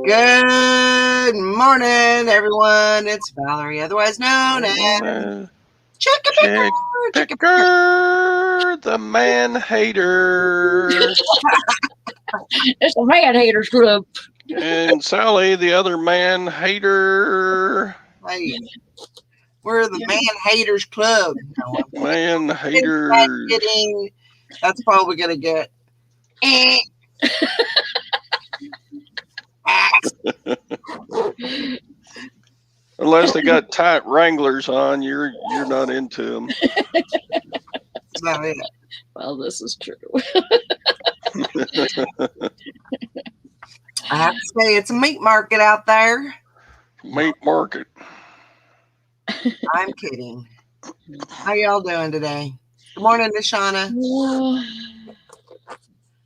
Good morning, everyone. It's Valerie, otherwise known as Chick Picker, the man hater. It's the man haters club. And Sally, the other man hater. Hey, we're the Man Haters Club. No, Man I'm haters. kidding. That's probably going to get. Unless they got tight Wranglers on, you're not into them. That's about it. Well, this is true. I have to say, it's a meat market out there. Meat market. I'm kidding. How y'all doing today? Good morning, Nishana.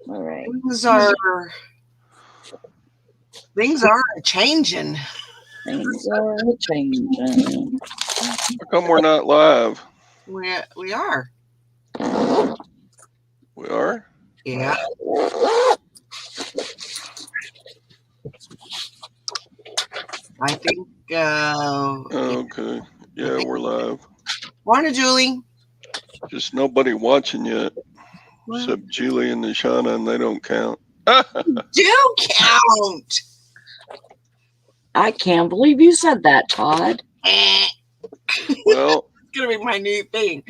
All right. Things are changing. Things are changing. How come we're not live? We are. We are? Yeah. I think. Okay. Yeah, we're live. Morning, Julie. Just nobody watching yet. Except Julie and Nishana, and they don't count. Do count. I can't believe you said that, Todd. Well, it's gonna be my new thing.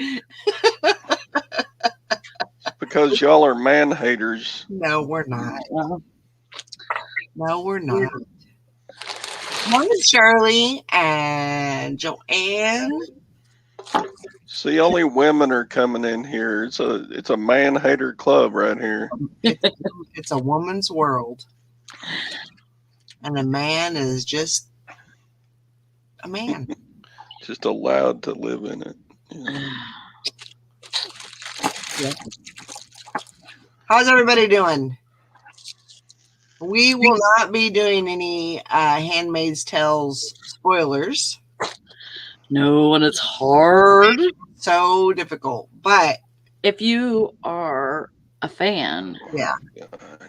Because y'all are man haters. No, we're not. No, we're not. Morning, Shirley and Joanne. See, only women are coming in here. It's a man hater club right here. It's a woman's world. And a man is just a man. Just allowed to live in it. Yeah. How's everybody doing? We will not be doing any Handmaid's Tales spoilers. No, and it's hard. So difficult. But if you are a fan, yeah,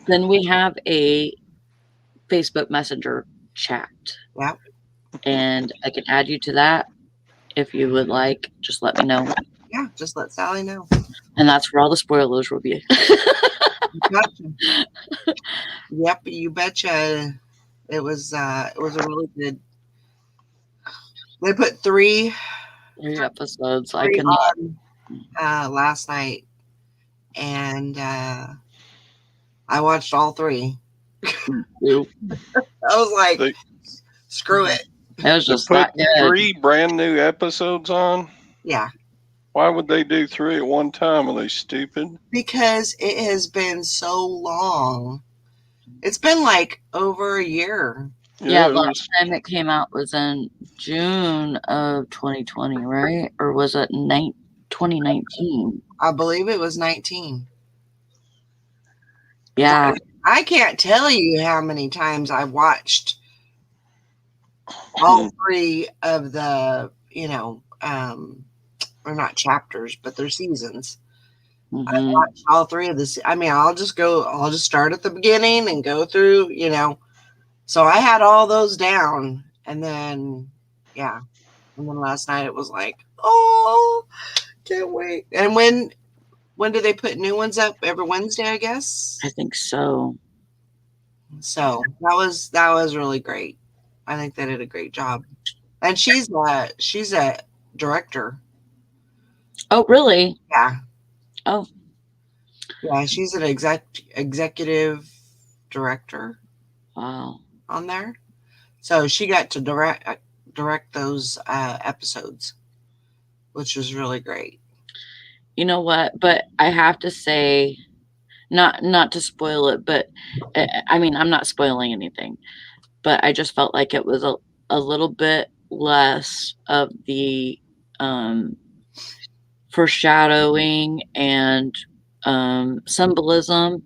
then we have a Facebook Messenger chat. Yeah. And I can add you to that if you would like. Just let me know. Yeah, just let Sally know. And that's where all the spoilers will be. Gotcha. Yep, you betcha. It was a really good. They put three episodes. I can on last night, and I watched all three. I was like, screw it. It was just put 3 brand new episodes on. Yeah. Why would they do 3 at one time? Are they stupid? Because it has been so long. It's been like over a year. Yeah, the last time it came out was in June of 2020, right? Or was it 2019? I believe it was 19. Yeah. I can't tell you how many times I watched all 3 of the, or not chapters, but their seasons. I watched all 3 of this. I mean, I'll just start at the beginning and go through, So I had all those down, and then, and then last night it was like, oh, can't wait. And when do they put new ones up? Every Wednesday, I guess. I think so. So that was really great. I think they did a great job. And she's a director. Oh, really? Yeah. Oh. Yeah, she's an executive director. Wow. On there. So she got to direct those episodes, which was really great. You know what? But I have to say, not to spoil it, but I mean, I'm not spoiling anything, but I just felt like it was a little bit less of the foreshadowing and symbolism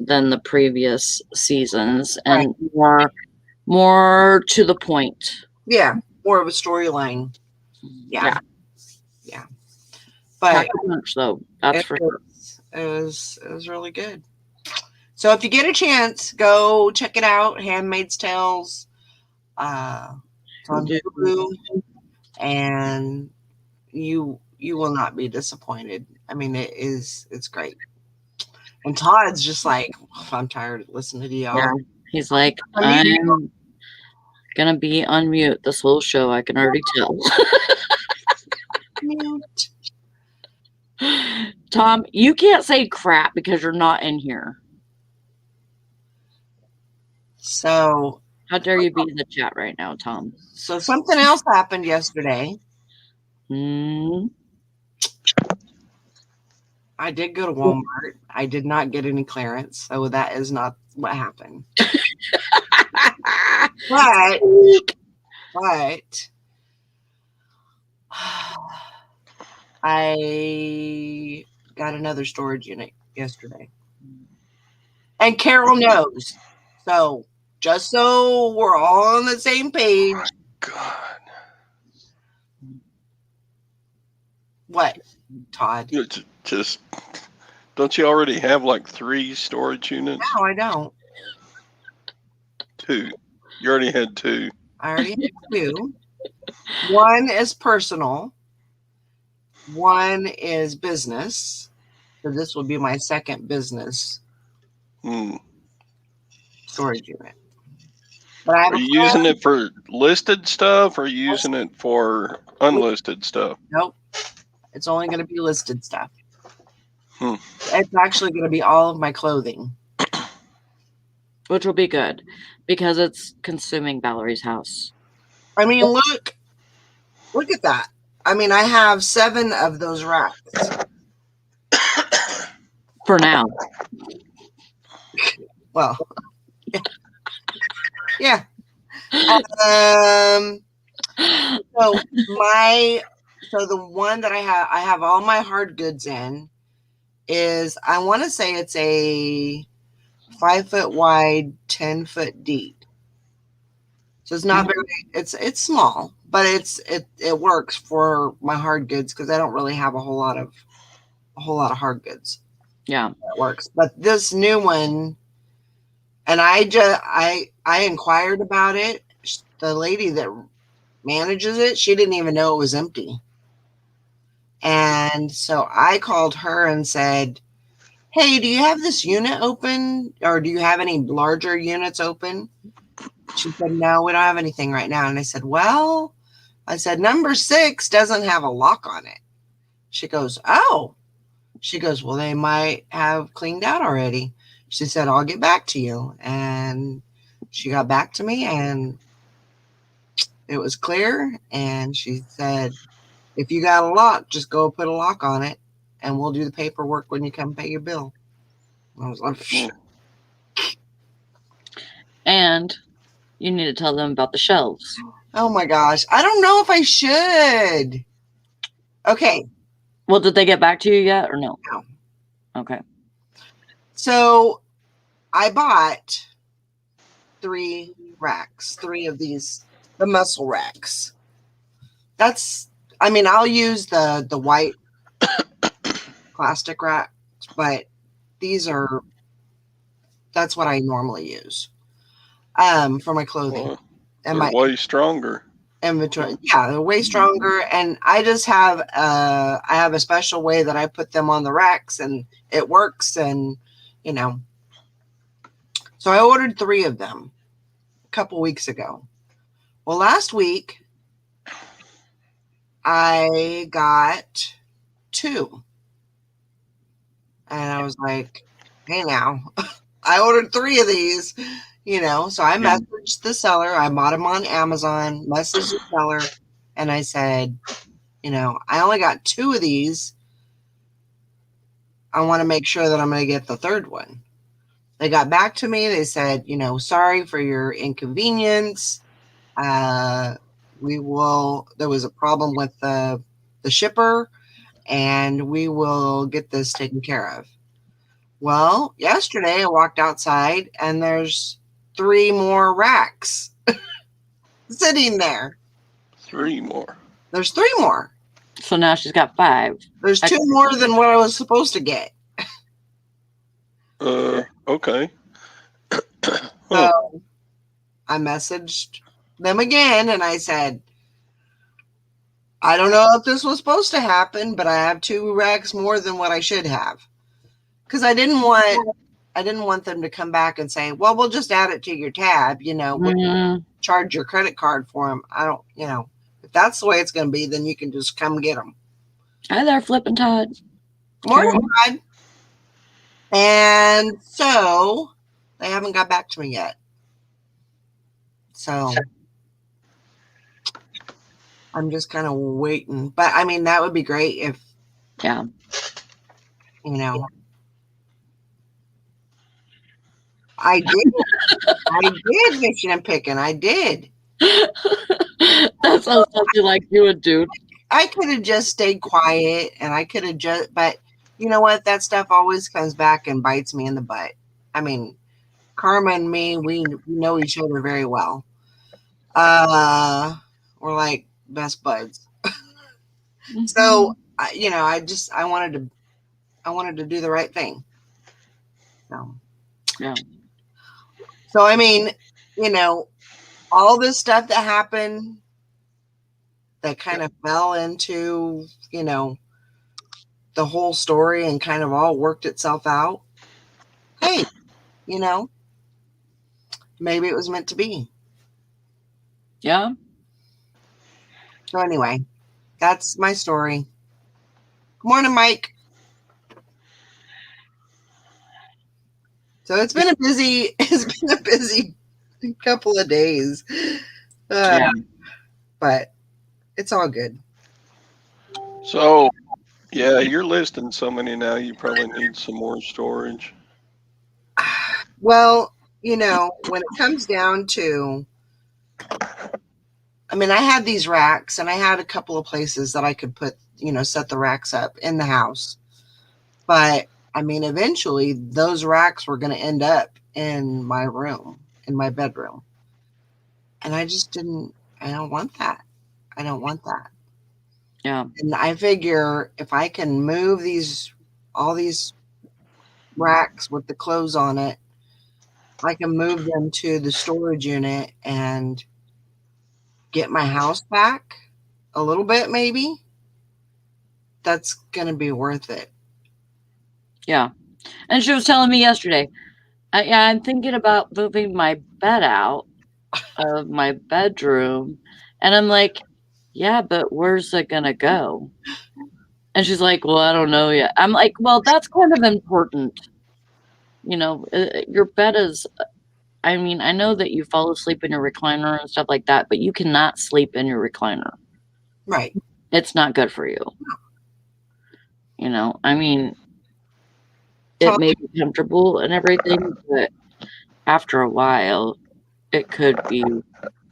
than the previous seasons, and more to the point. Yeah, more of a storyline. Yeah. But much though, that's for sure. It was really good. So if you get a chance, go check it out. Handmaid's Tales. It's on Hulu, and you will not be disappointed. I mean, it's great. And Todd's just like, I'm tired of listening to y'all. Yeah. He's like, I'm gonna be on mute this whole show. I can already tell. Mute. Tom, you can't say crap because you're not in here. So How dare you be in the chat right now, Tom? So something else happened yesterday. I did go to Walmart. I did not get any clearance, so that is not what happened. but I got another storage unit yesterday. And Carol knows. So just so we're all on the same page. Oh, God. What, Todd? Just don't you already have like 3 storage units? No, I don't. 2. You already had 2. I already have 2. One is personal. One is business. So this will be my second business storage unit. But are you using it for listed stuff or are you using it for unlisted stuff? Nope. It's only going to be listed stuff. It's actually going to be all of my clothing. Which will be good because it's consuming Valerie's house. I mean, look at that. I mean, I have 7 of those racks. For now. Well, yeah. So the one that I have all my hard goods in is, I want to say it's a 5 foot wide, 10 foot deep. So it's not very, it's small, but it works for my hard goods because I don't really have a whole lot of hard goods. Yeah, it works. But this new one, and I inquired about it. The lady that manages it, she didn't even know it was empty. And so I called her and said, hey, do you have this unit open, or do you have any larger units open? She said, no, we don't have anything right now. And I said, well, number 6 doesn't have a lock on it. She goes, oh. She goes, well, they might have cleaned out already. She said, I'll get back to you. And she got back to me and it was clear. And she said, if you got a lock, just go put a lock on it and we'll do the paperwork when you come pay your bill. I was like, pfft. And you need to tell them about the shelves. Oh my gosh. I don't know if I should. Okay. Well, did they get back to you yet or no? No. Okay. So I bought 3 racks, 3 of these, the muscle racks. I'll use the white plastic racks, but that's what I normally use for my clothing. Well, and they're way stronger. Inventory. Yeah, they're way stronger. And I just have a special way that I put them on the racks and it works. And, so I ordered 3 of them a couple weeks ago. Well, last week I got 2. And I was like, hey now, I ordered 3 of these. So I messaged the seller. I bought them on Amazon, messaged the seller, and I said, I only got 2 of these. I want to make sure that I'm going to get the 3rd one. They got back to me. They said, sorry for your inconvenience. There was a problem with the shipper, and we will get this taken care of. Well, yesterday I walked outside and there's 3 more racks sitting there. 3 more. There's 3 more. So now she's got 5. There's 2 more than what I was supposed to get. Okay. So I messaged them again and I said, I don't know if this was supposed to happen, but I have 2 racks more than what I should have. Because I didn't want them to come back and say, well, we'll just add it to your tab, we'll charge your credit card for them. I don't, if that's the way it's going to be, then you can just come get them. Hi there, Flippin' Todd. Morning, Todd. And so they haven't got back to me yet. So I'm just kind of waiting. But I mean, that would be great if, Yeah. I did fishing and picking. I did. That sounds something like you would do. I could have just stayed quiet and I could have but you know what? That stuff always comes back and bites me in the butt. I mean, Karma and me, we know each other very well. We're like best buds. Mm-hmm. So, I wanted to do the right thing. So, yeah. So, I mean, all this stuff that happened that kind of fell into, the whole story and kind of all worked itself out. Hey, maybe it was meant to be. Yeah. So anyway, that's my story. Good morning, Mike. So it's been a busy couple of days. But it's all good. So, yeah, you're listing so many now, you probably need some more storage. Well, when it comes down to, I mean, I had these racks and I had a couple of places that I could put, set the racks up in the house. But I mean, eventually those racks were going to end up in my room, in my bedroom. And I don't want that. I don't want that. Yeah. And I figure if I can move all these racks with the clothes on it, I can move them to the storage unit and get my house back a little bit, maybe. That's going to be worth it. Yeah. And she was telling me yesterday, I'm thinking about moving my bed out of my bedroom. And I'm like, yeah, but where's it going to go? And she's like, well, I don't know yet. I'm like, well, that's kind of important. Your bed is, I mean, I know that you fall asleep in your recliner and stuff like that, but you cannot sleep in your recliner. Right. It's not good for you. I mean, it may be comfortable and everything, but after a while, it could be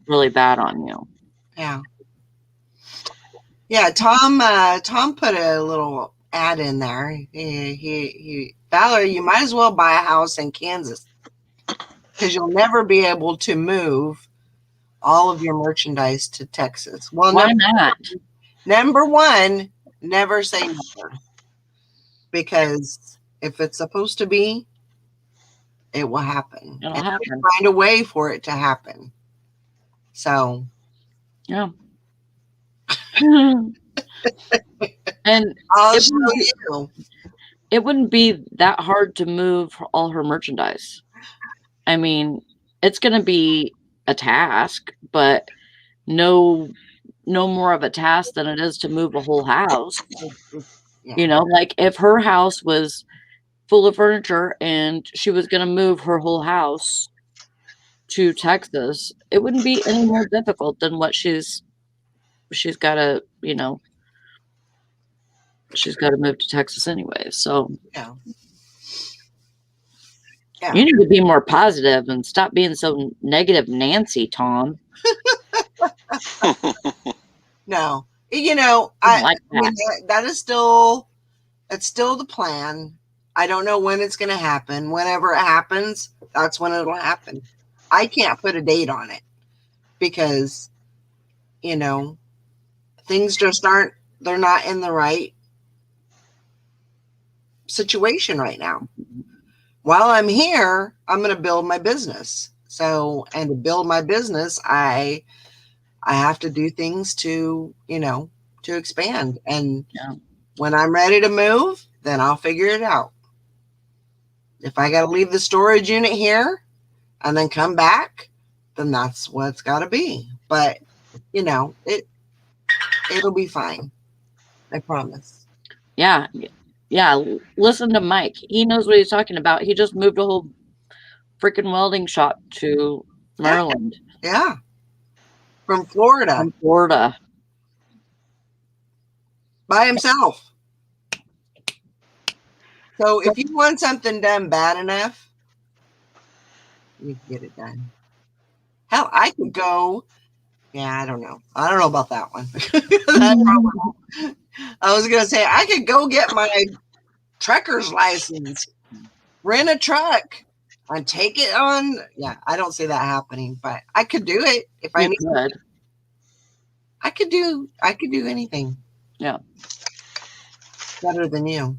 really bad on you. Yeah. Yeah, Tom put a little ad in there. Valerie, you might as well buy a house in Kansas because you'll never be able to move all of your merchandise to Texas. Well, why not? Number one, never say never. Because if it's supposed to be, it will happen. It'll happen. Find a way for it to happen. So, yeah. And I'll show you. It wouldn't be that hard to move all her merchandise. I mean, it's going to be a task, but no more of a task than it is to move a whole house. Yeah. Like if her house was full of furniture and she was going to move her whole house to Texas, it wouldn't be any more difficult than what she's got to, she's got to move to Texas anyway. So yeah. You need to be more positive and stop being so negative, Nancy, Tom. No, that is it's still the plan. I don't know when it's going to happen. Whenever it happens, that's when it'll happen. I can't put a date on it because, things just they're not in the right situation right now. while I'm here, I'm going to build my business. So, and to build my business, I have to do things to, to expand. And Yeah. when I'm ready to move, then I'll figure it out. If I got to leave the storage unit here and then come back, then that's what it's got to be. But, it'll be fine. I promise. Yeah. Yeah. Listen to Mike. He knows what he's talking about. He just moved a whole freaking welding shop to Maryland Yeah. From Florida from Florida. by himself. So if you want something done bad enough, you can get it done. Hell, I could go. Yeah, I don't know. I don't know about that one. I was going to say, I could go get my trucker's license, rent a truck, and take it on. Yeah, I don't see that happening, but I could do it if I You need. could. I could do anything. Yeah. Better than you.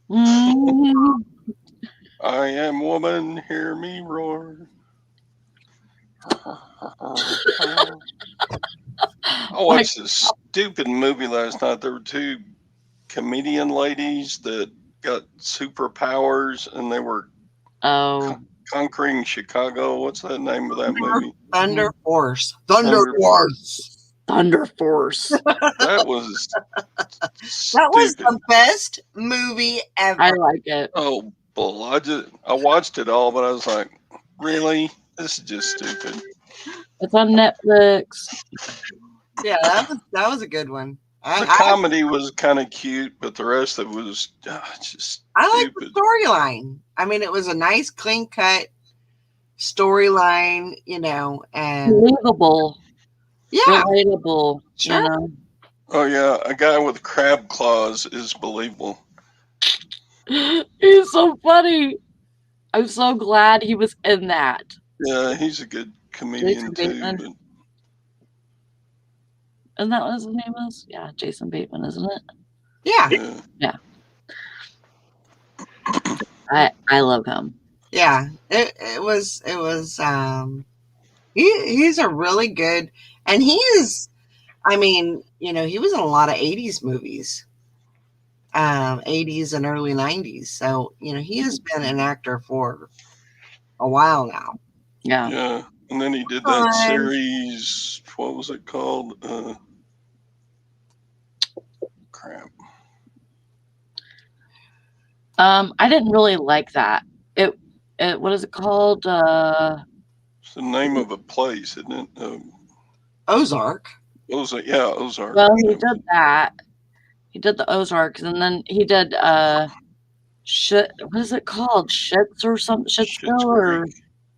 Mhm. I am woman, hear me roar. I watched this stupid movie last night. There were two comedian ladies that got superpowers and they were Oh, conquering Chicago. What's the name of that movie? Thunder Force. Thunder Thunder Force. Thunder Force. That was That was stupid. the best movie ever. I like it. Oh, bull! I watched it all, but I was like, really? This is just stupid. It's on Netflix. Yeah, that was a good one. The comedy was kind of cute, but the rest of it was just I like the stupid. storyline. I mean, it was a nice, clean cut storyline, and Believable. yeah, Relatable. sure. You know? Oh yeah, a guy with crab claws is believable. He's so funny. I'm so glad he was in that. Yeah, he's a good comedian Jason too. Bateman. But Isn't that what his name is? Yeah, Jason Bateman, isn't it? Yeah, yeah. I love him. yeah. It was he's a really good, and he is. I mean, he was in a lot of 80s movies, 80s and early 90s. So, he has been an actor for a while now. Yeah. Yeah. And then he did that series. What was it called? Crap. I didn't really like that. It what is it called? It's the name of a place, isn't it? Ozark. Ozark. Well, he did that. He did the Ozarks, and then he did what is it called? Schitt's or something? Schitt's or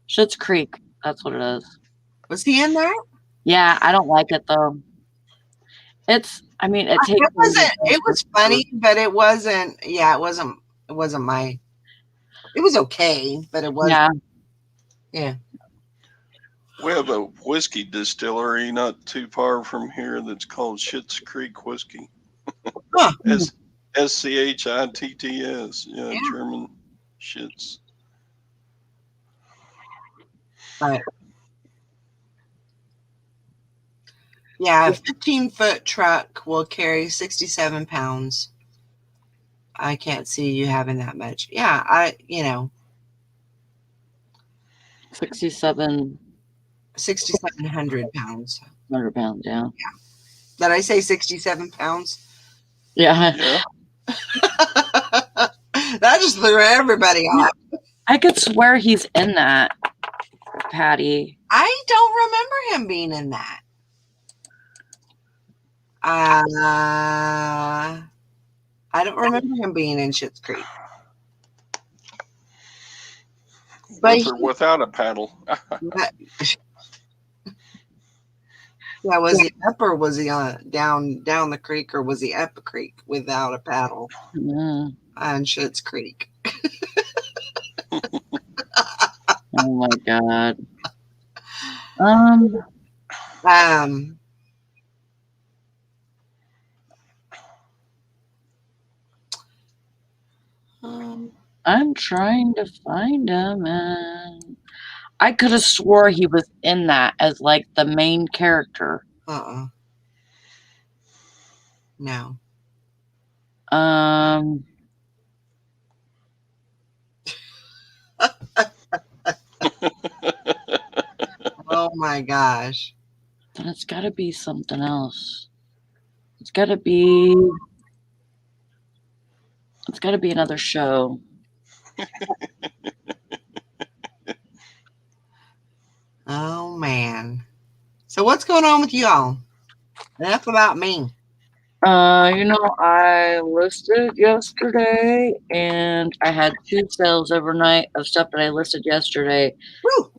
Schitt's Creek. That's what it is. Was he in there? Yeah, I don't like it though. It takes. It was funny, but it wasn't. Yeah, it wasn't my. It was okay, but it wasn't. Yeah. We have a whiskey distillery not too far from here that's called Schitt's Creek Whiskey. Huh. SCHITTS. Yeah, German Schitt's. Right. Yeah, a 15-foot truck will carry 67 pounds. I can't see you having that much. Yeah, 6,700 pounds. 100 pounds, yeah. Did I say 67 pounds? Yeah. That just threw everybody off. I could swear he's in that, Patty. I don't remember him being in that. I don't remember him being in Schitt's Creek. With or without a paddle. Yeah, was he up or was he down the creek, or was he up a creek without a paddle on Schitt's Creek? Oh my God. I'm trying to find him, and I could have swore he was in that as like the main character. No. Oh my gosh. Then it's got to be something else. It's got to be another show. Oh man. So what's going on with y'all? Enough about me. I listed yesterday, and I had 2 sales overnight of stuff that I listed yesterday. Woo!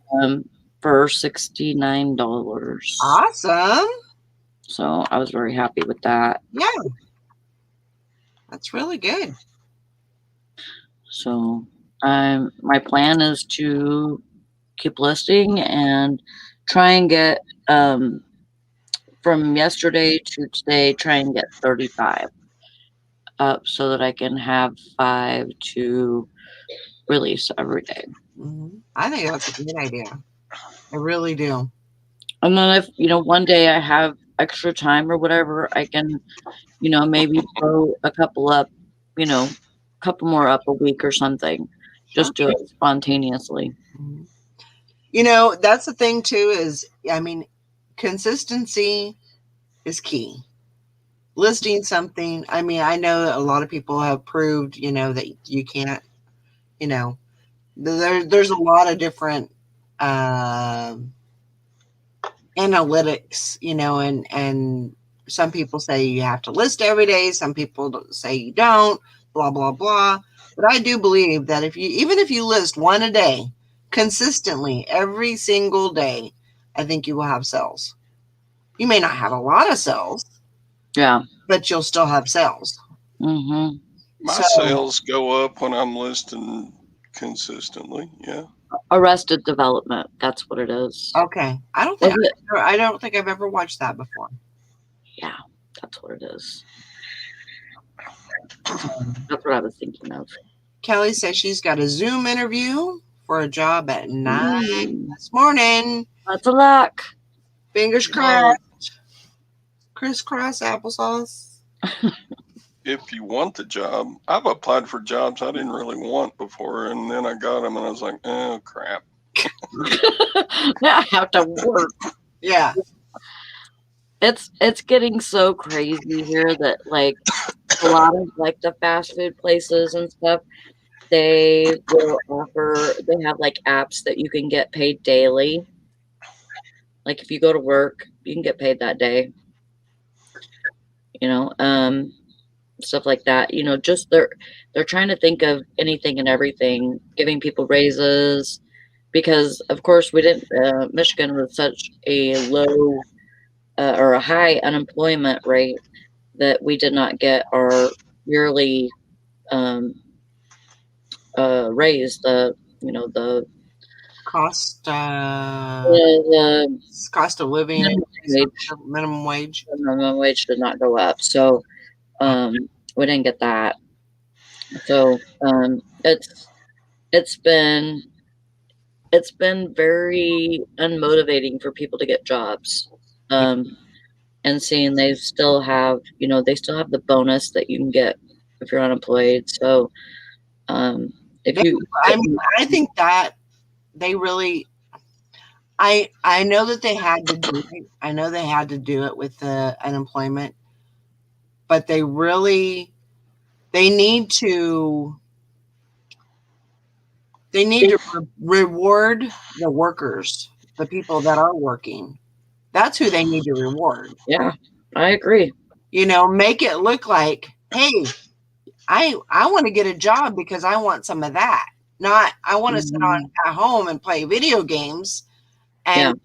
For $69. Awesome. So I was very happy with that. Yeah. That's really good. So my plan is to keep listing and try and get from yesterday to today, try and get 35 up so that I can have 5 to release every day. I think that's a good idea. I really do. And then if, one day I have extra time or whatever, I can, maybe throw a couple up, couple more up a week or something. Just do it spontaneously. That's the thing too is, consistency is key. Listing something, I know a lot of people have proved, that you can't, there's a lot of different analytics, and some people say you have to list every day. Some people say you don't, blah, blah, blah. But I do believe that even if you list one a day, consistently every single day, I think you will have sales. You may not have a lot of sales. Yeah. But you'll still have sales. Mm-hmm. My sales go up when I'm listing consistently. Yeah. Arrested Development. That's what it is. Okay. I don't think I've ever watched that before. Yeah, that's what it is. That's what I was thinking of. Kelly says she's got a Zoom interview for a job at 9 this morning. Lots of luck. Fingers crossed. Crisscross applesauce. If you want the job, I've applied for jobs I didn't really want before, and then I got them, and I was like, oh, crap. Now I have to work. Yeah. It's getting so crazy here that, like, a lot of, like, the fast food places and stuff, they have, like, apps that you can get paid daily. Like, if you go to work, you can get paid that day. Stuff like that. Just they're trying to think of anything and everything, giving people raises, because of course we didn't. Michigan was such a low or a high unemployment rate that we did not get our yearly raise. The Cost cost of living, minimum wage. The minimum wage did not go up, so we didn't get that. So it's been very unmotivating for people to get jobs, and seeing they still have the bonus that you can get if you're unemployed. So I think that they really, I know that they had to do it. I know they had to do it with the unemployment, but they need to reward the workers, the people that are working. That's who they need to reward. Yeah, I agree. Make it look like, hey, I want to get a job because I want some of that. Not I want to sit at home and play video games and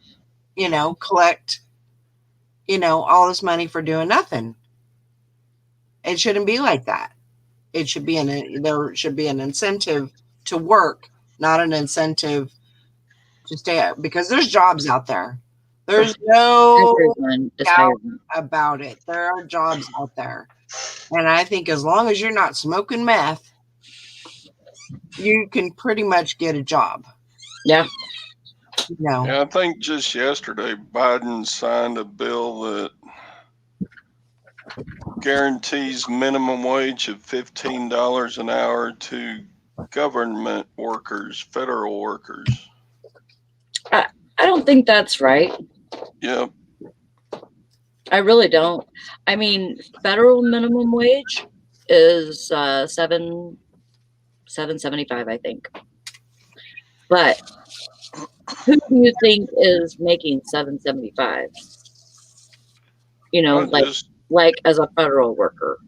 collect all this money for doing nothing. It shouldn't be like that. It should be there should be an incentive to work, not an incentive to stay out, because there's jobs out there. There's no doubt about it. There are jobs out there. And I think as long as you're not smoking meth, you can pretty much get a job. Yeah. Yeah, I think just yesterday Biden signed a bill that guarantees minimum wage of $15 an hour to government workers, federal workers. I don't think that's right. Yep. I really don't. I mean, federal minimum wage is $7.75, I think. But who do you think is making $7.75? You know, like as a federal worker,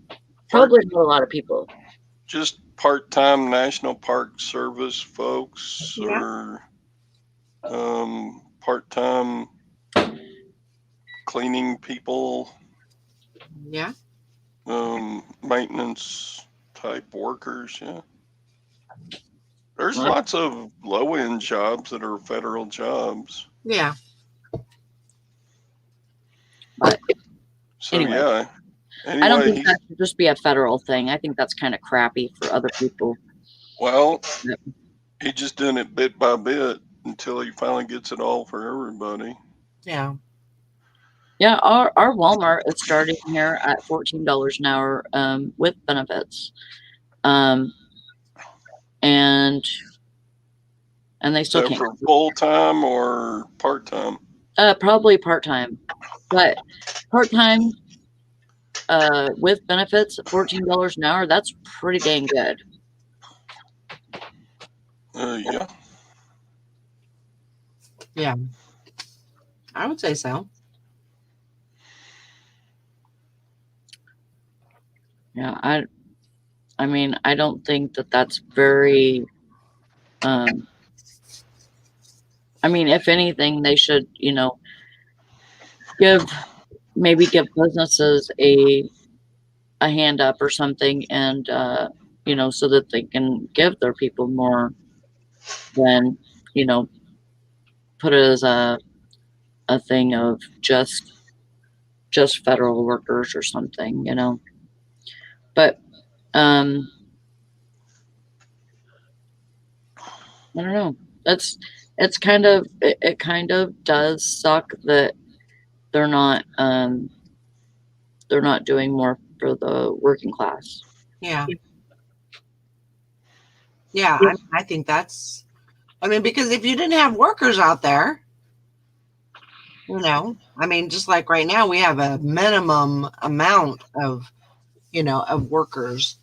probably not a lot of people. Just part-time National Park Service folks, or part-time cleaning people. Yeah. Maintenance type workers. Yeah. There's lots of low-end jobs that are federal jobs. Yeah. But so anyway, yeah. Anyway, I don't think that should just be a federal thing. I think that's kind of crappy for other people. Well, he's just doing it bit by bit until he finally gets it all for everybody. Yeah. Yeah, our Walmart is starting here at $14 an hour with benefits. And they still can't. For full-time or part-time? Probably part-time. But part-time with benefits at $14 an hour, that's pretty dang good. Yeah. Yeah. I would say so. Yeah, I mean, I don't think that that's very I mean, if anything, they should, you know, give businesses a hand up or something, and you know, so that they can give their people more than, you know, put it as a thing of just federal workers or something, you know. But I don't know. It's kind of it kind of does suck that they're not doing more for the working class. Yeah. Yeah, I think that's, I mean, because if you didn't have workers out there, you know, I mean, just like right now, we have a minimum amount of, you know, of workers.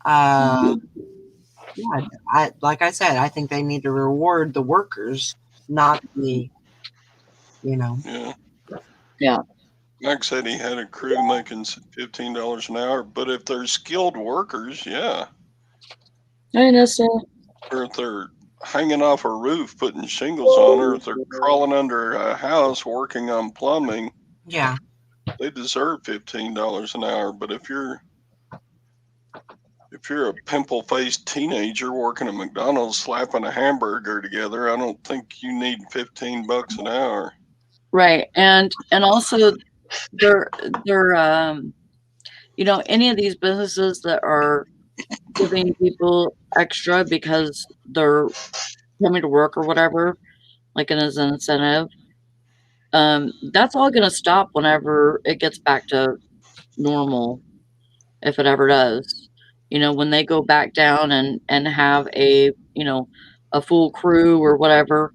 Yeah, like I said, I think they need to reward the workers, not the, you know. Yeah. Mike said he had a crew making $15 an hour, but if they're skilled workers, yeah. I know so. Or if they're hanging off a roof putting shingles on, or if they're crawling under a house working on plumbing, yeah, they deserve $15 an hour. But if you're a pimple-faced teenager working at McDonald's slapping a hamburger together, I don't think you need $15 an hour. Right, and also they're you know, any of these businesses that are giving people extra because they're coming to work or whatever, like as an incentive, that's all going to stop whenever it gets back to normal, if it ever does. You know, when they go back down and have a, you know, a full crew or whatever,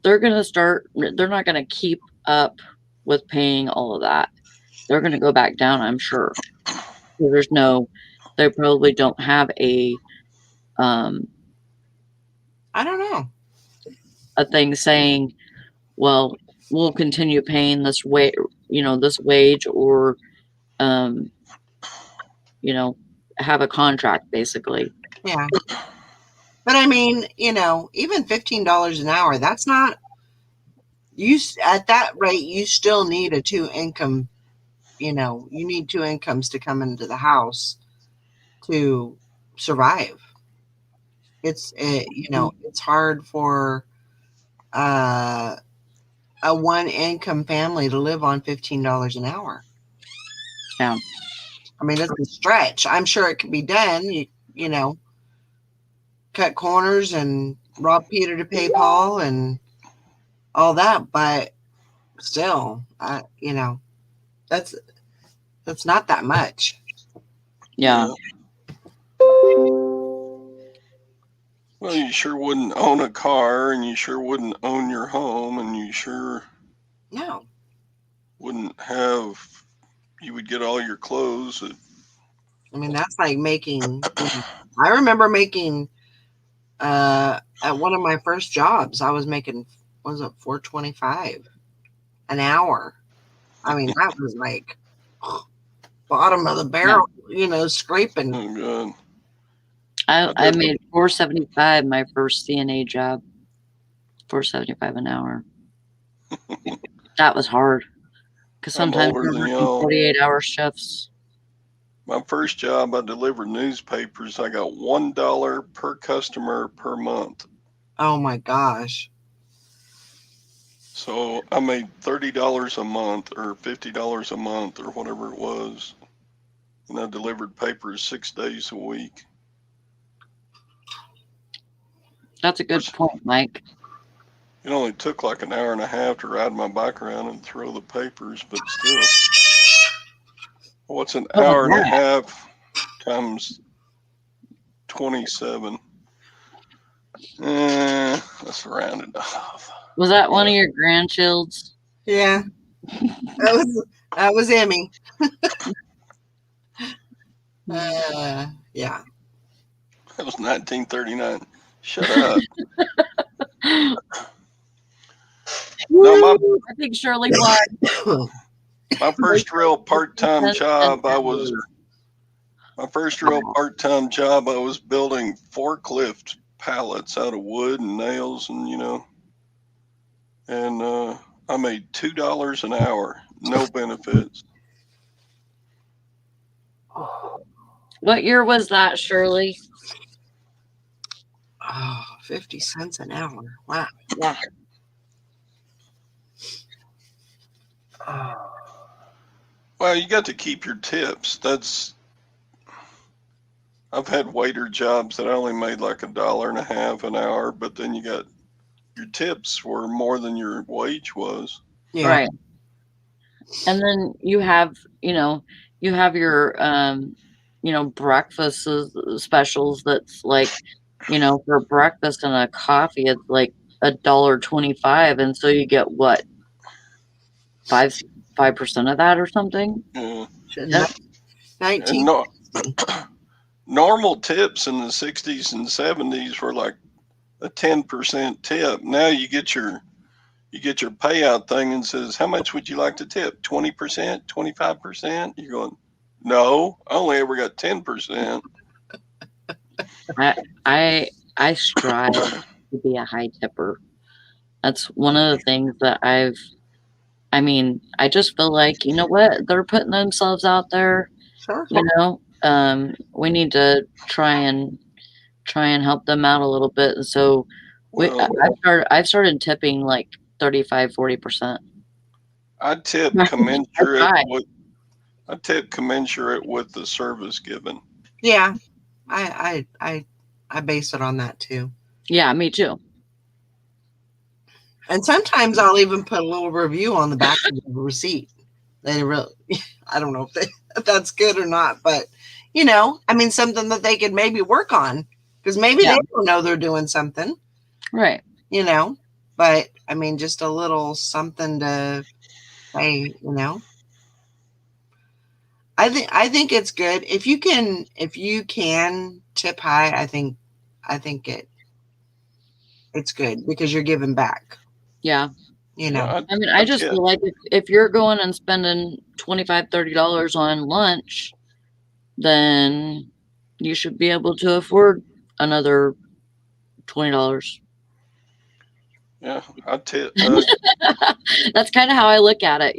they're not going to keep up with paying all of that. They're going to go back down, I'm sure. They probably don't have a I don't know, a thing saying, well, we'll continue paying this way, you know, this wage, or you know, have a contract basically. yeah. But I mean, you know, even $15 an hour, that's not, you at that rate, you still need a 2-income, you know, you need 2 incomes to come into the house to survive. It's, you know, it's hard for a 1-income family to live on $15 an hour. Yeah. I mean, it's a stretch. I'm sure it can be done, you know, cut corners and rob Peter to pay Paul and all that, but still, that's not that much. Yeah. Well, you sure wouldn't own a car, and you sure wouldn't own your home, and you sure No. wouldn't have. You would get all your clothes. I mean, that's like making. I remember making at one of my first jobs. I was making, was it $4.25 an hour? I mean, that was like bottom of the barrel, scraping. Oh God. I made $4.75 my first CNA job. $4.75 an hour. That was hard because I'm sometimes older you're than working y'all. 48-hour shifts. My first job, I delivered newspapers. I got $1 per customer per month. Oh my gosh. So I made $30 a month or $50 a month or whatever it was. And I delivered papers 6 days a week. That's a good point, Mike. It only took like an hour and a half to ride my bike around and throw the papers, but still. What's an hour and a half times 27? Let's round it off. Was that one of your grandchildren? Yeah. That was Emmy. Yeah. That was 1939. Shut up. No, I think Shirley won. my first real part-time job, I was building forklift pallets out of wood and nails, and and I made $2 an hour, no benefits. What year was that, Shirley? Oh, 50 cents an hour. Wow. Yeah. Well, you got to keep your tips. I've had waiter jobs that I only made like $1.50 an hour, but then you got your tips were more than your wage was. Yeah. Right. And then you have your breakfast specials that's like, for breakfast and a coffee, it's like $1.25, and so you get what, 5% of that or something. Yeah. Yeah. 19. Normal tips in the 60s and 70s were like a 10% tip. Now you get your payout thing and says, how much would you like to tip? 20%, 25%? You're going, no, I only ever got 10%. I strive to be a high tipper. That's one of the things that I just feel like, you know what, they're putting themselves out there. Sure. We need to try and help them out a little bit. And so I've started tipping like 35-40%. I tip commensurate with the service given. Yeah. I base it on that too. Yeah, me too. And sometimes I'll even put a little review on the back of the receipt. I don't know if that's good or not, but something that they could maybe work on, because maybe they don't know they're doing something. Right. But just a little something to say, I think it's good. If you can tip high, I think it's good because you're giving back. Yeah. I just feel like if you're going and spending $25-$30 on lunch, then you should be able to afford another $20. Yeah, I tip. That's kind of how I look at it.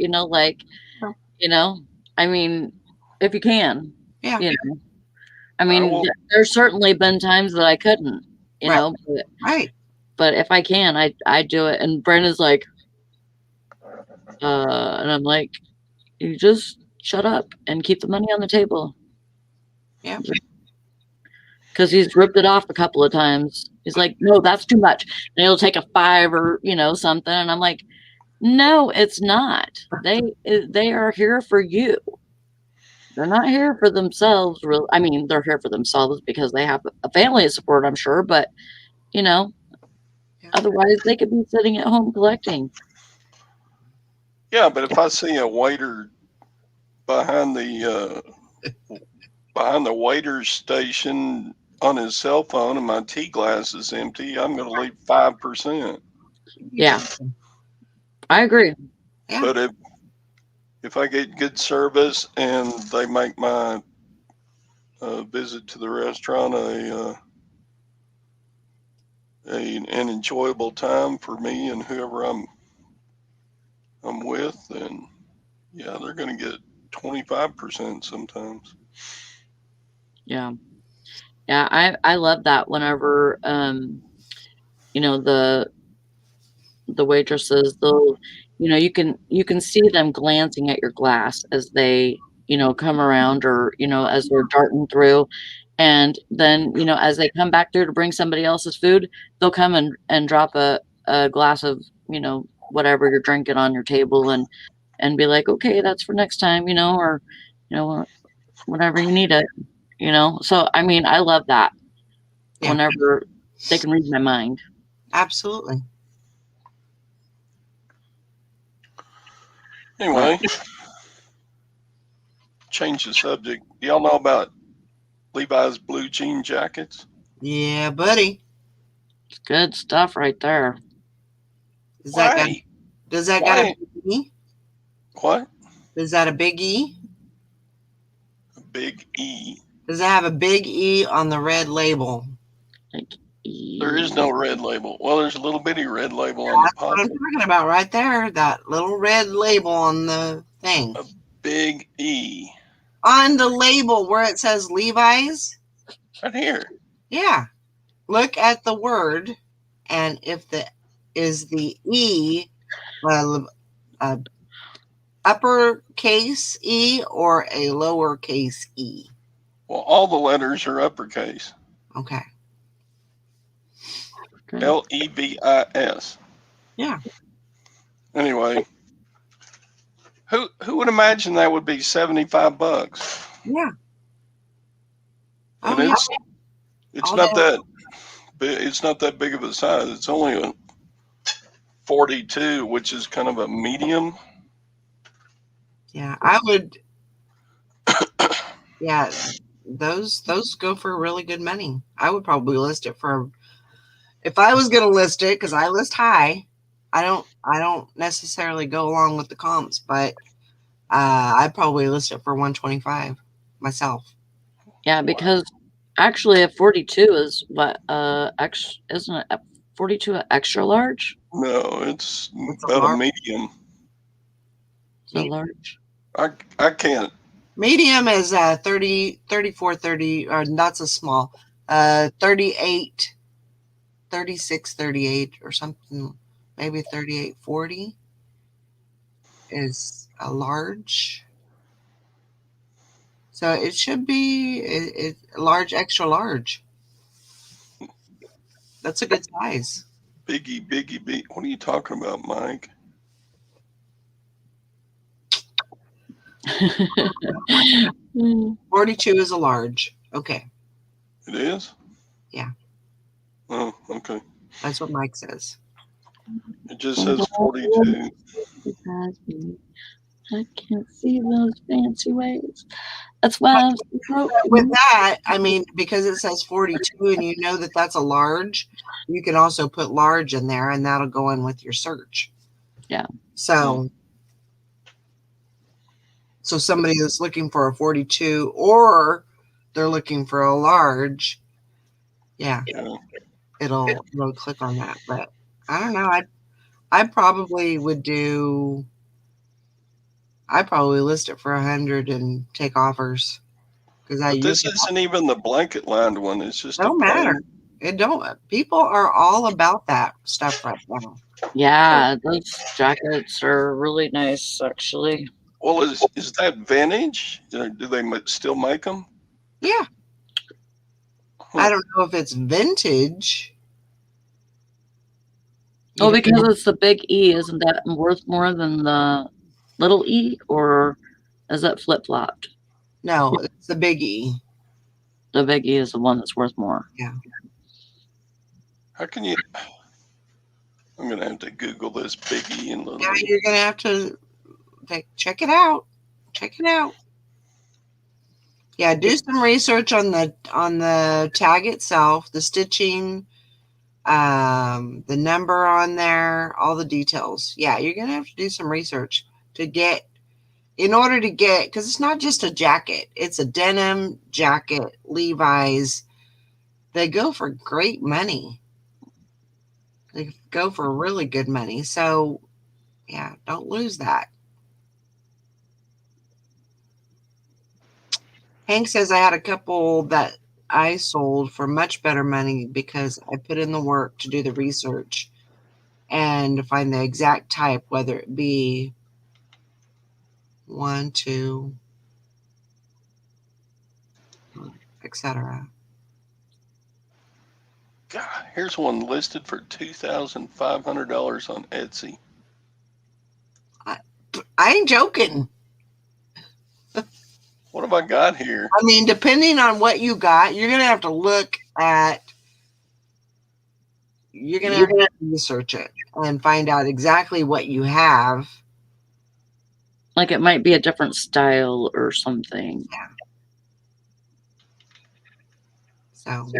If you can. Yeah. There's certainly been times that I couldn't. Right. But, right. But if I can, I do it. And Brandon's like, and I'm like, you just shut up and keep the money on the table. Yeah. because he's ripped it off a couple of times. He's like, no, that's too much. And he'll take a 5 or, something. And I'm like, no, it's not. They are here for you. They're not here for themselves. Really. I mean, they're here for themselves because they have a family to support, I'm sure. But, otherwise they could be sitting at home collecting. Yeah, but if I see a waiter behind the waiter's station on his cell phone and my tea glass is empty, I'm going to leave 5%. Yeah, I agree. Yeah. But if I get good service and they make my visit to the restaurant an enjoyable time for me and whoever I'm with, then yeah, they're going to get 25% sometimes. Yeah. I love that whenever the waitresses, they'll, you can see them glancing at your glass as they, come around, or, as they're darting through. And then, as they come back through to bring somebody else's food, they'll come and drop a glass of, whatever you're drinking on your table, and be like, okay, that's for next time, or, whenever you need it, So, I mean, I love that. Yeah. Whenever they can read my mind. Absolutely. Anyway, change the subject. Do y'all know about Levi's blue jean jackets? Yeah, buddy. It's good stuff right there. Does that got a big E? What? Is that a big E? A big E. Does it have a big E on the red label? Like There is no red label. Well, there's a little bitty red label on the That's what I'm pocket. talking about right there. That little red label on the thing. A big E. On the label where it says Levi's. Right here. Yeah. Look at the word, and if the E uppercase E or a lowercase E? Well, all the letters are uppercase. Okay. Levis. Yeah. Anyway, who would imagine that would be $75? Yeah. And yeah. it's not that big. It's not that big of a size. It's only a 42, which is kind of a medium. Yeah, I would. Yeah, those go for really good money. I would probably list it for, if I was going to list it, because I list high. I don't necessarily go along with the comps, but I'd probably list it for 125 myself. Yeah, because actually a 42 is what isn't it 42 extra large? No, it's about a medium. It's a large. I can't. Medium is 34, 30, or that's a small. 38, 36, 38 or something, maybe 38, 40 is a large. So it should be it large, extra large. That's a good size. Biggie. What are you talking about, Mike? 42 is a large. Okay. It is? Yeah. Oh, okay. That's what Mike says. It just says 42. I can't see those fancy ways. That's why with that, I mean, because it says 42 and you know that that's a large, you can also put large in there and that'll go in with your search. Yeah. So somebody that's looking for a 42 or they're looking for a large, it'll click on that. But I don't know. I probably would do. I'd probably list it for 100 and take offers because this isn't even the blanket lined one. It's just don't matter. It don't. People are all about that stuff right now. Yeah, those jackets are really nice, actually. Well, is that vintage? Do they still make them? Yeah. I don't know if it's vintage. Oh, because it's the big E, isn't that worth more than the little E, or is it flip flopped? No, it's the Big E. The big E is the one that's worth more. Yeah. How can you? I'm gonna have to Google this Biggie and Little. Yeah, you're gonna have to check it out. Check it out. Yeah, do some research on the tag itself, the stitching, the number on there, all the details. Yeah, you're gonna have to do some research in order to get, because it's not just a jacket, it's a denim jacket, Levi's. They go for great money. They go for really good money. So yeah, don't lose that. Hank says I had a couple that I sold for much better money because I put in the work to do the research and to find the exact type, whether it be 1, 2, etc. God, here's one listed for $2,500 on Etsy. I ain't joking. What have I got here? I mean, depending on what you got, you're gonna have to look at. You're gonna have to research it and find out exactly what you have. Like it might be a different style or something. Yeah. So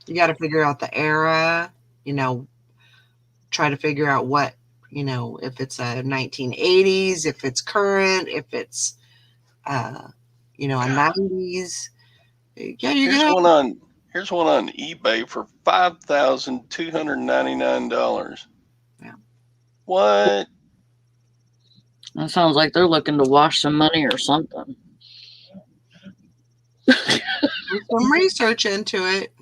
you got to figure out the era, try to figure out what, if it's a 1980s, if it's current, if it's, a 90s. Yeah, Here's one on eBay for $5,299. Yeah. What? That sounds like they're looking to wash some money or something. Do some research into it.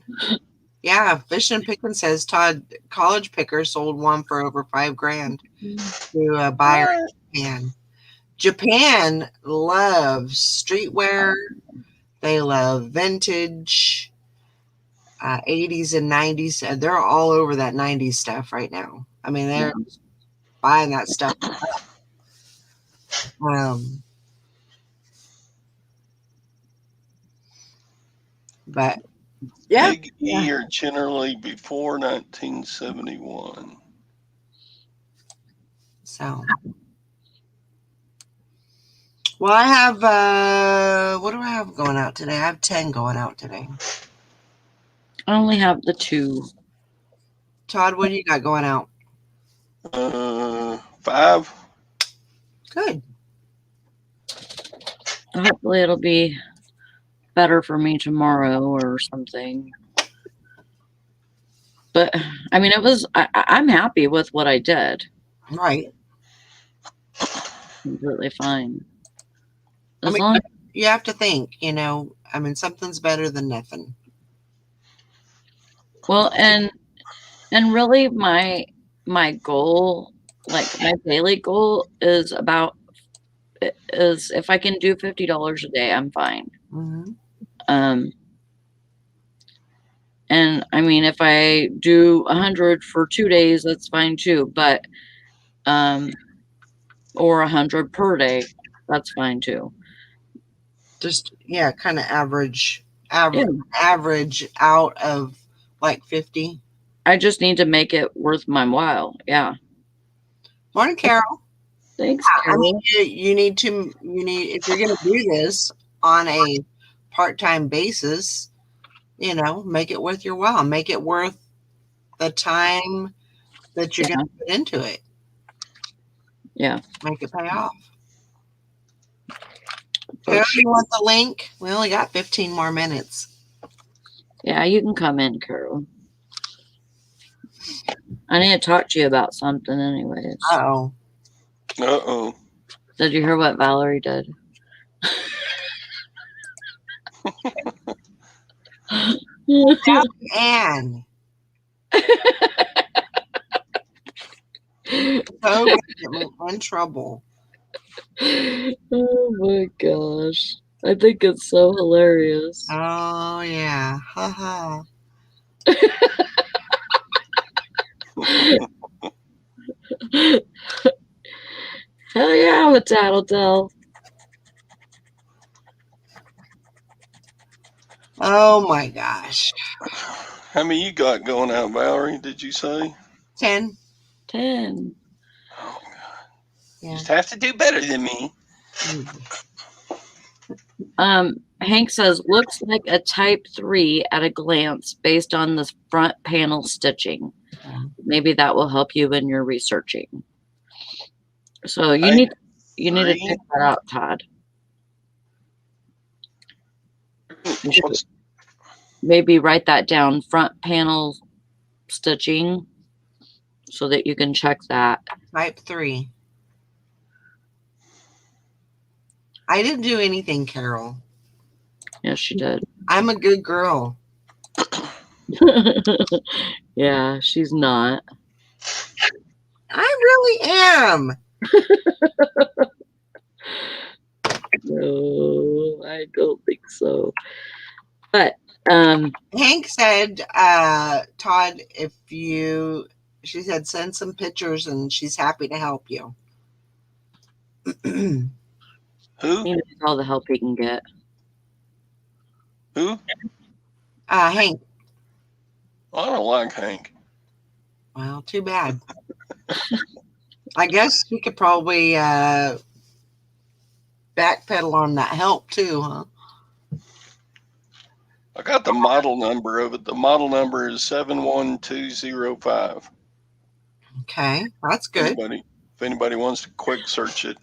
Yeah, Fish and Pickin says Todd College Picker sold one for over $5,000 to a buyer in Japan. Japan loves streetwear. They love vintage, 80s and 90s. They're all over that 90s stuff right now. I mean, they're buying that stuff. But yeah, Big E are generally before 1971. So, well, I have, what do I have going out today? I have 10 going out today. I only have the 2. Todd, what do you got going out? 5. Good. Hopefully it'll be better for me tomorrow or something. But I mean, I'm happy with what I did. Right. Completely fine. You have to think, something's better than nothing. Well, and really my goal, like my daily goal is if I can do $50 a day, I'm fine. Mm-hmm. And I mean, if I do 100 for 2 days, that's fine too. But, or 100 per day, that's fine too. Just, kind of average out of like 50. I just need to make it worth my while. Yeah. Morning, Carol. Thanks, I Carol. mean, you need if you're going to do this on a part-time basis, make it worth your while. Make it worth the time that you're going to put into it. Yeah. Make it pay off. Carol, you want the link? We only got 15 more minutes. Yeah, you can come in, Carol. I need to talk to you about something anyways. Uh-oh. Uh-oh. Did you hear what Valerie did? Anne. So get me in trouble. Oh my gosh. I think it's so hilarious. Oh yeah. Haha. Hell yeah, I'm a tattletale. Oh my gosh. How many you got going out, Valerie? Did you say? 10. 10. Oh, you Yeah. just have to do better than me. Hank says, looks like a type 3 at a glance based on the front panel stitching. Yeah. Maybe that will help you when you're researching. So you Type need to check 3? that out, Todd. You should What's maybe write that down, front panel stitching, so that you can check that. Type 3. I didn't do anything, Carol. Yes, she did. I'm a good girl. Yeah, she's not. I really am. No, I don't think so. But Hank said, Todd, she said, send some pictures and she's happy to help you. who? he needs all the help he can get. Who? Hank. I don't like Hank. Well, too bad. I guess we could probably backpedal on that help too, huh? I got the model number of it. The model number is 71205. Okay, that's good. If anybody wants to quick search it.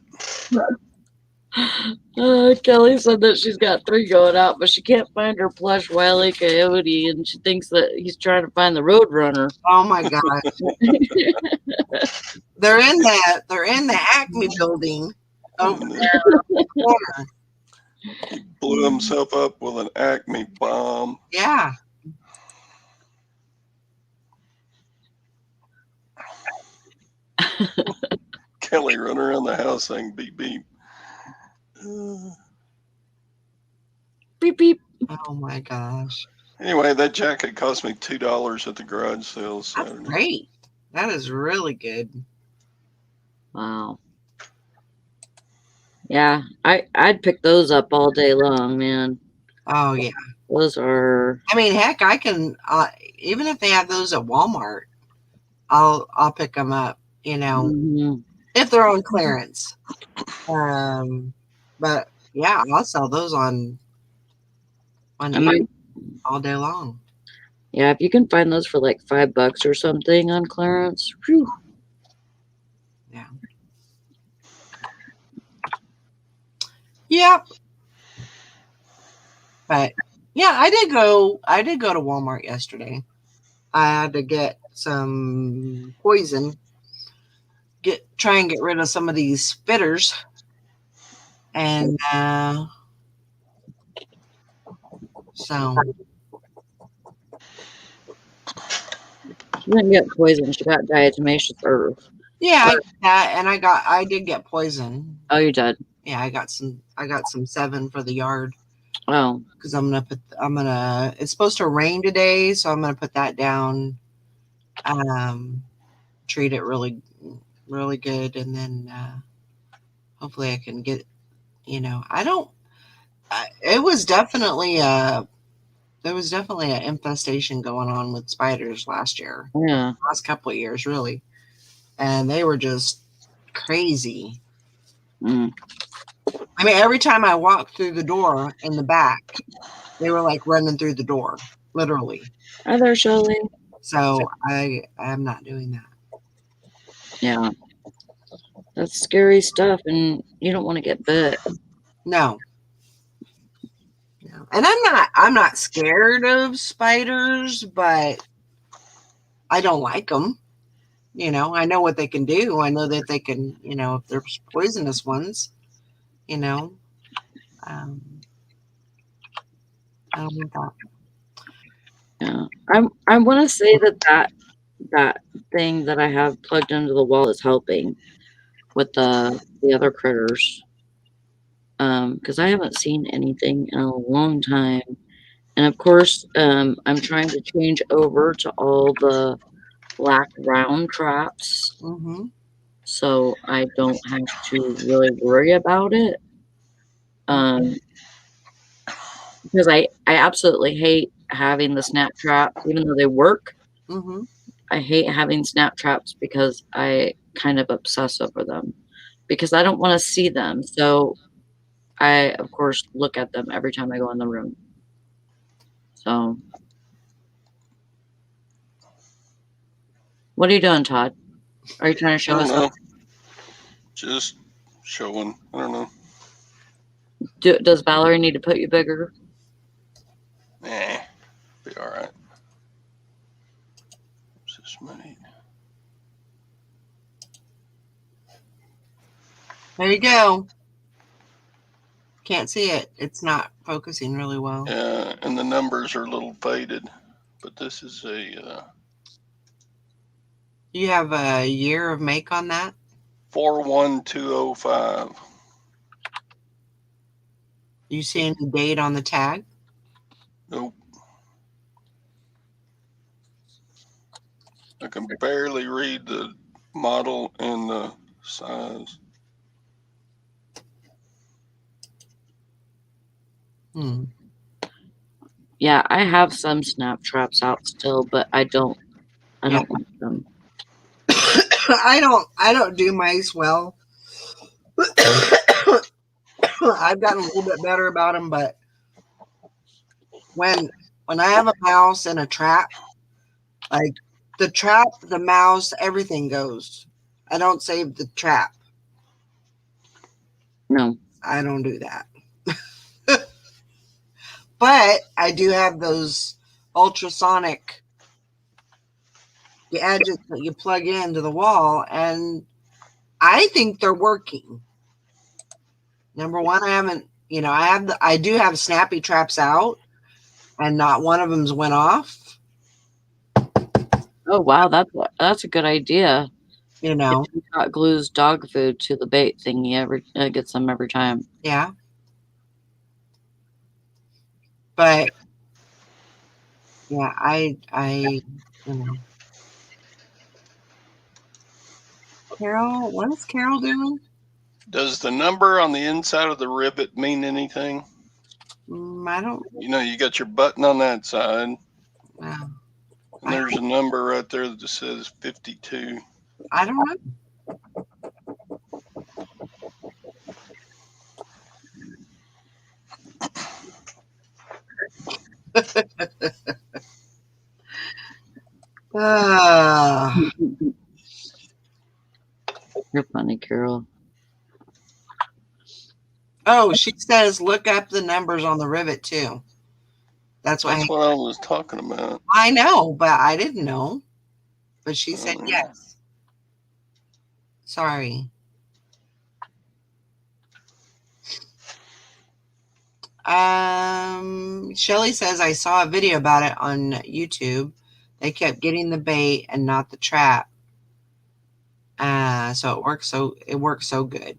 Kelly said that she's got 3 going out, but she can't find her plush Wile E. Coyote, and she thinks that he's trying to find the Roadrunner. Oh my gosh. They're in the Acme building over there in the corner. He blew himself up with an Acme bomb. Yeah. Kelly running around the house saying beep beep. Beep beep. Oh my gosh. Anyway, that jacket cost me $2 at the garage sale That's Saturday. great. That is really good. Wow. Yeah, I'd pick those up all day long, man. Oh yeah. Those are. I mean, heck, I can even if they have those at Walmart, I'll pick them up. Mhm. If they're on clearance. But yeah, I'll sell those on eBay all day long. Yeah, if you can find those for like $5 or something on clearance. Whew. Yeah. Yep. But yeah, I did go to Walmart yesterday. I had to get some poison. Try and get rid of some of these spitters. And so She didn't get poison. She got diatomaceous earth. yeah, I got that, and I did get poison. Oh, you did? Yeah, I got some 7 for the yard. Oh, Because it's supposed to rain today, so I'm gonna put that down. Treat it really, really good, and then hopefully I can get. It was definitely there was definitely an infestation going on with spiders last year. yeah. Last couple of years, really, and they were just crazy. Mm. I mean, every time I walked through the door in the back, they were like running through the door, literally. Hi there, Shelley. So I'm not doing that. Yeah. That's scary stuff, and you don't want to get bit. No. And I'm not scared of spiders, but I don't like them. I know what they can do. I know that they can, if there's poisonous ones, I don't want that. Yeah. I want to say that thing that I have plugged into the wall is helping with the other critters. because I haven't seen anything in a long time. And of course, I'm trying to change over to all the black round traps Mm-hmm. so I don't have to really worry about it. Because I absolutely hate having the snap traps, even though they work. Mm-hmm. I hate having snap traps because I kind of obsess over them because I don't want to see them. So I, of course, look at them every time I go in the room. So, what are you doing, Todd? Are you trying to I show don't us know. something? Just showing. I don't know. Does Valerie need to put you bigger? Nah, be all right. What's this money? There you go. Can't see it. It's not focusing really well. Yeah, and the numbers are a little faded, but this is a Do you have a year of make on that? 41205. Do you see any date on the tag? Nope. I can barely read the model and the size. Yeah, I have some snap traps out still, but I don't Yeah. like them. I don't do mice well. I've gotten a little bit better about them, but when I have a mouse and a trap, like the trap, the mouse, everything goes. I don't save the trap. No. I don't do that. But I do have those ultrasonic gadgets that you plug into the wall, and I think they're working. Number one, I haven't, I do have snappy traps out, and not one of them's went off. Oh wow, that's a good idea. You know, If Peacock glues dog food to the bait thingy, gets them every time. yeah. But yeah, Carol, what is Carol doing? Does the number on the inside of the rivet mean anything? I don't. You got your button on that side, Wow. and there's a number right there that says 52. I don't know. You're funny, Carol. Oh, she says look up the numbers on the rivet too. That's what I was talking about. I know, but I didn't know. But she said yes. Sorry. Shelly says I saw a video about it on YouTube. They kept getting the bait and not the trap. So it works so good.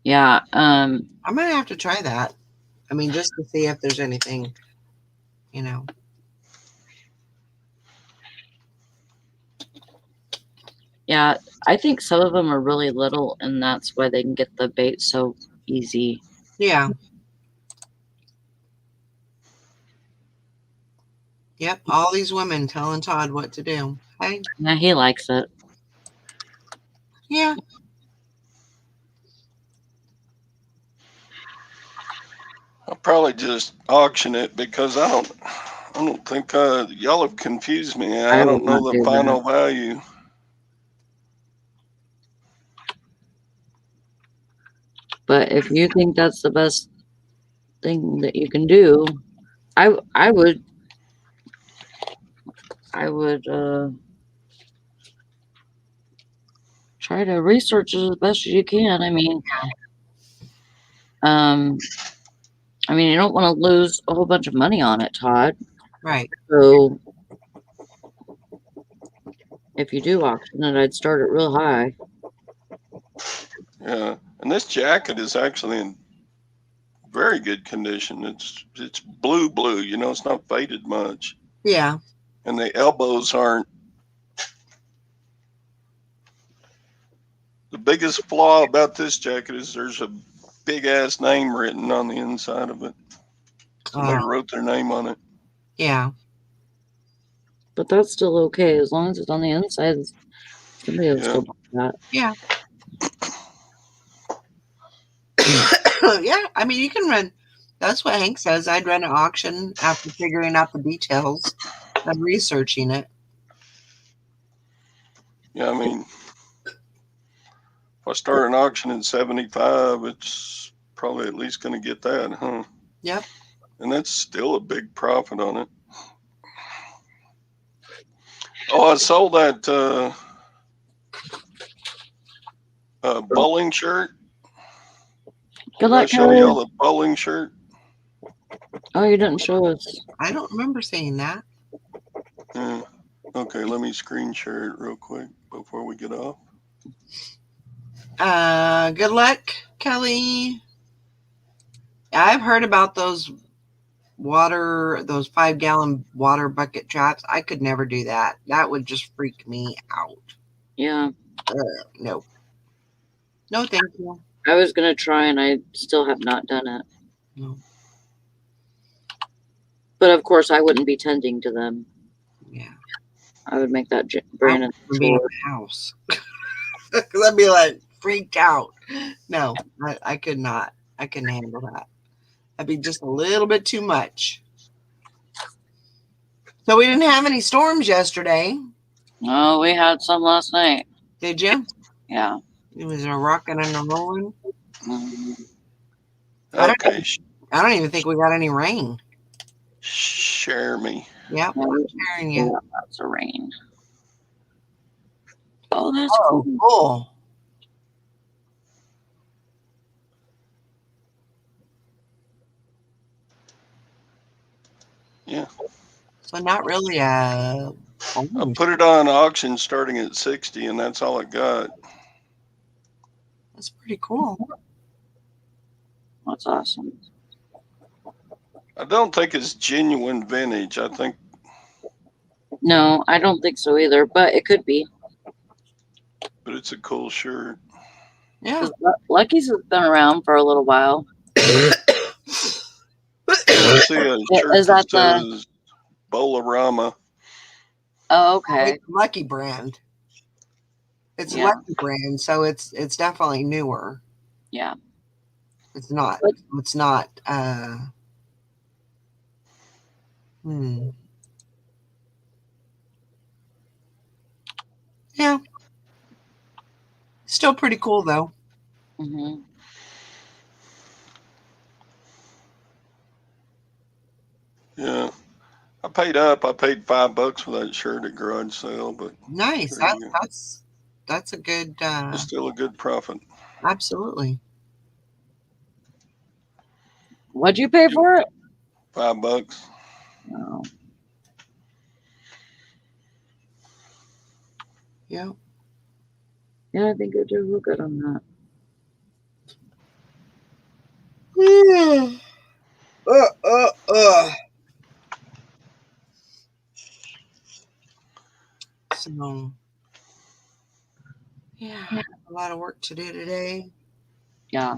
Yeah. I might have to try that. I mean, just to see if there's anything, Yeah, I think some of them are really little, and that's why they can get the bait so easy. Yeah. Yep. All these women telling Todd what to do. Hey. Yeah, he likes it. Yeah. I'll probably just auction it because I don't think y'all have confused me. I don't know the final value. But if you think that's the best thing that you can do, I would try to research it as best as you can. I mean, you don't want to lose a whole bunch of money on it, Todd. Right. So if you do auction it, I'd start it real high. Yeah, and this jacket is actually in very good condition. It's blue, you know, it's not faded much. Yeah. And the elbows aren't. The biggest flaw about this jacket is there's a big ass name written on the inside of it. Somebody wrote their name on it. Yeah. But that's still okay as long as it's on the inside. Somebody will Yeah. still buy that. Yeah. Yeah. I mean, you can run. That's what Hank says. I'd run an auction after figuring out the details and researching it. Yeah, I mean, if I start an auction at 75, it's probably at least going to get that, huh? Yep. And that's still a big profit on it. Oh, I sold that bowling shirt. Good Did I luck, show Kelly. y'all the bowling shirt? Oh, you didn't show us. I don't remember saying that. Yeah. Okay, let me screen share it real quick before we get off. Good luck, Kelly. I've heard about those 5-gallon water bucket traps. I could never do that. That would just freak me out. Yeah. No. No, thank you. I was going to try and I still have not done it. No. But of course, I wouldn't be tending to them. Yeah. I would make that I Brandon. wouldn't be in the house. Because I'd be like freaked out. No, I could not. I couldn't handle that. That'd be just a little bit too much. So we didn't have any storms yesterday. Oh, we had some last night. Did you? Yeah. It was a rocking and a rolling. Okay, I don't even think we got any rain. share me. Yep, I'm sharing you. Yeah, that's a rain. Oh, that's Oh, cool. cool. Yeah. So not really a. I put it on auction starting at 60, and that's all it got. That's pretty cool. That's awesome. I don't think it's genuine vintage. I think. No, I don't think so either, but it could be. But it's a cool shirt. Yeah. Lucky's has been around for a little while. I see a shirt Is that that says Bolarama. Oh, okay. It's Lucky brand. It's Yeah. Lucky brand, so it's definitely newer. Yeah. It's not. But- It's not. Yeah. Still pretty cool though. Mm-hmm. Yeah. I paid up. I paid $5 for that shirt at garage sale, but Nice. There you go. That's a good. it's still a good profit. Absolutely. What'd you pay for it? $5. Oh. Yeah. Yeah, I think it did look good on that. So, yeah, a lot of work to do today. Yeah.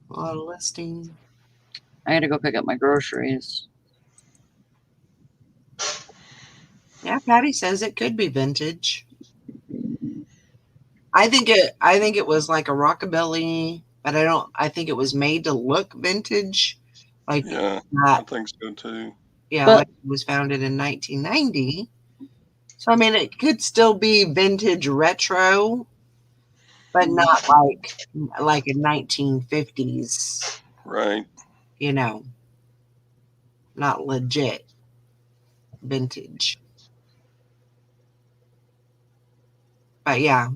A lot of listing. I gotta go pick up my groceries. Yeah, Patty says it could be vintage. I think it was like a rockabilly, but I think it was made to look vintage. Like Yeah, I not, think so too. yeah, But- like it was founded in 1990. So I mean it could still be vintage retro, but not like a 1950s, Right. you know. Not legit vintage. But yeah.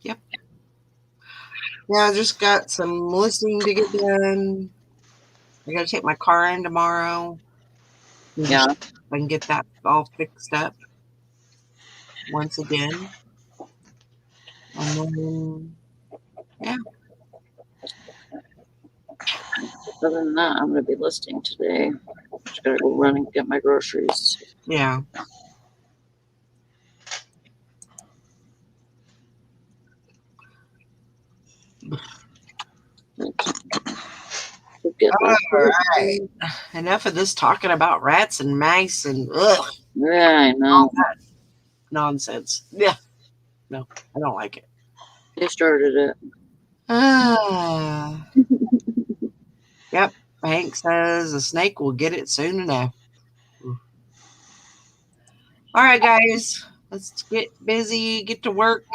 Yep. Yeah, I just got some listing to get done. I gotta take my car in tomorrow. Yeah. I can get that all fixed up. once again. And then, yeah. Other than that, I'm going to be listing today. Just got to go run and get my groceries. Yeah. Get my All right. Enough of this talking about rats and mice and ugh, Yeah, I know. nonsense. Yeah. No, I don't like it. They started it. Yep. Hank says the snake will get it soon enough. All right, guys. Let's get busy, get to work,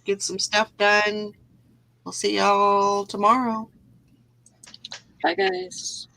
get some stuff done. We'll see y'all tomorrow. Bye, guys.